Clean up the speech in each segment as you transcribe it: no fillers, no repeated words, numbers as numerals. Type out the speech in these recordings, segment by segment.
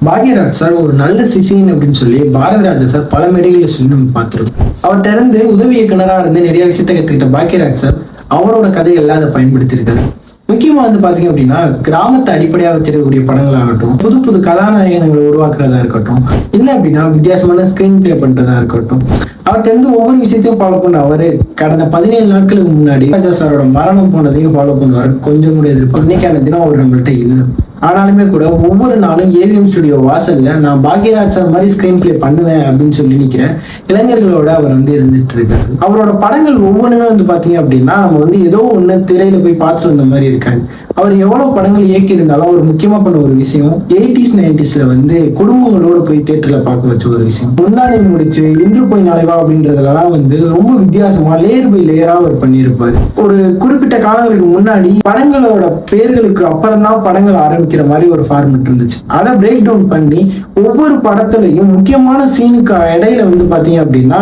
Bhagyaraj sir ஒரு நல்ல சிசின் அப்படின்னு சொல்லி பாரதிராஜா சார் பல மேடைகளில் சொல்லி நம்ம பார்த்துருக்கோம். அவர்கிட்ட இருந்து உதவி இயக்குனராக இருந்து நிறைய விஷயத்த கற்றுக்கிட்ட பாக்யராஜ் சார் அவரோட கதைகள்ல அதை பயன்படுத்தியிருக்காரு. முக்கியமா பாத்தீங்க அப்படின்னா கிராமத்தை அடிப்படையா வச்சிருக்கக்கூடிய படங்களாகட்டும், புது புது கதாநாயகங்களை உருவாக்குறதா இருக்கட்டும், இல்ல அப்படின்னா வித்தியாசமான ஸ்கிரீன் பிளே பண்றதா இருக்கட்டும், அவர்கிட்ட இருந்து ஒவ்வொரு விஷயத்தையும் ஃபாலோ பண்ண அவரு கடந்த 17 நாட்களுக்கு முன்னாடி ராஜா சாரோட மரணம் போனதையும் ஃபாலோ பண்ணுவாரு. கொஞ்சம் கூட எதிர்ப்பு இன்னைக்கான தினம் அவர் நம்மள்ட்ட இல்லை. ஆனாலுமே கூட ஒவ்வொரு நாளும் ஏவிஎம் ஸ்டுடியோ வாசல்ல நான் பாக்யராஜ் சார் மாதிரி ஸ்கிரீன் பிளே பண்ணுவேன் அப்படின்னு சொல்லி நிக்கிறேன் இளைஞர்களோட அவர் இருந்துட்டு இருக்காரு. அவரோட படங்கள் ஒவ்வொன்றுமே பாத்தீங்க அப்படின்னா நம்ம ஏதோ ஒண்ணு திரையில போய் பார்த்துட்டு வந்த மாதிரி இருக்காது. அவர் எவ்வளவு படங்கள் இயக்கி இருந்தாலும் அவர் முக்கியமா பண்ண ஒரு விஷயம் 80s 90sல குடும்பங்களோட போய் தியேட்டர்ல பார்க்க வச்ச ஒரு விஷயம். முந்தானை முடிச்சு இன்று போய் நாளைவா அப்படின்றதெல்லாம் ரொம்ப வித்தியாசமா லேயர் பை லேயரா அவர் பண்ணியிருப்பாரு. ஒரு குறிப்பிட்ட காலங்களுக்கு முன்னாடி படங்களோட பேர்களுக்கு அப்புறம் தான் படங்கள் ஆரம்பிக்கிற மாதிரி ஒரு ஃபார்மெட் இருந்துச்சு. அதை பிரேக் டவுன் பண்ணி ஒவ்வொரு படத்துலையும் முக்கியமான சீனுக்கு இடையில பாத்தீங்க அப்படின்னா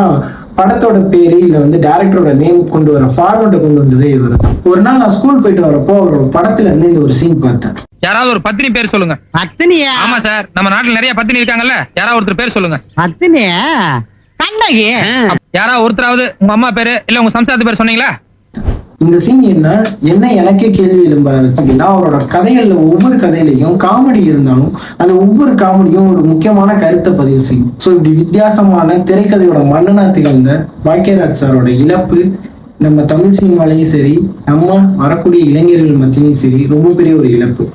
படத்தோட பேரு இல்ல டைரக்டரோட நேம் கொண்டு வர ஃபார்மெட்டை கொண்டு வந்ததே இவர். ஒரு நாள் நான் ஸ்கூல் போயிட்டு வரப்போ அவரோட படத்துல இருந்து இந்த ஒரு சீன் பார்த்தேன். யாராவது ஒரு பத்தினி பேர் சொல்லுங்க. பத்தினியா? ஆமா சார், நம்ம நாட்டுல நிறைய பத்தினி இருக்காங்கல்ல, யாராவது ஒருத்தர் பேர் சொல்லுங்க. பத்தினியா? கண்ணகி. யாராவது ஒருத்தராவது உங்க அம்மா பேரு இல்ல உங்க சம்சாரத்து பேர் சொன்னீங்களா? இந்த சீன் என்ன எனக்கே கேள்வி எழும்பா அவரோட கதைகள்ல ஒவ்வொரு கதையிலையும் காமெடி இருந்தாலும் அந்த ஒவ்வொரு காமெடியும் ஒரு முக்கியமான கருத்தை பதிவு செய்யும். ஸோ இப்படி வித்தியாசமான திரைக்கதையோட மன்னனா திகழ்ந்த பாக்யராஜ் சாரோட இழப்பு நம்ம தமிழ் சினிமாலையும் சரி நம்ம வரக்கூடிய இளைஞர்கள் மத்தியிலும் சரி ரொம்ப பெரிய ஒரு இழப்பு.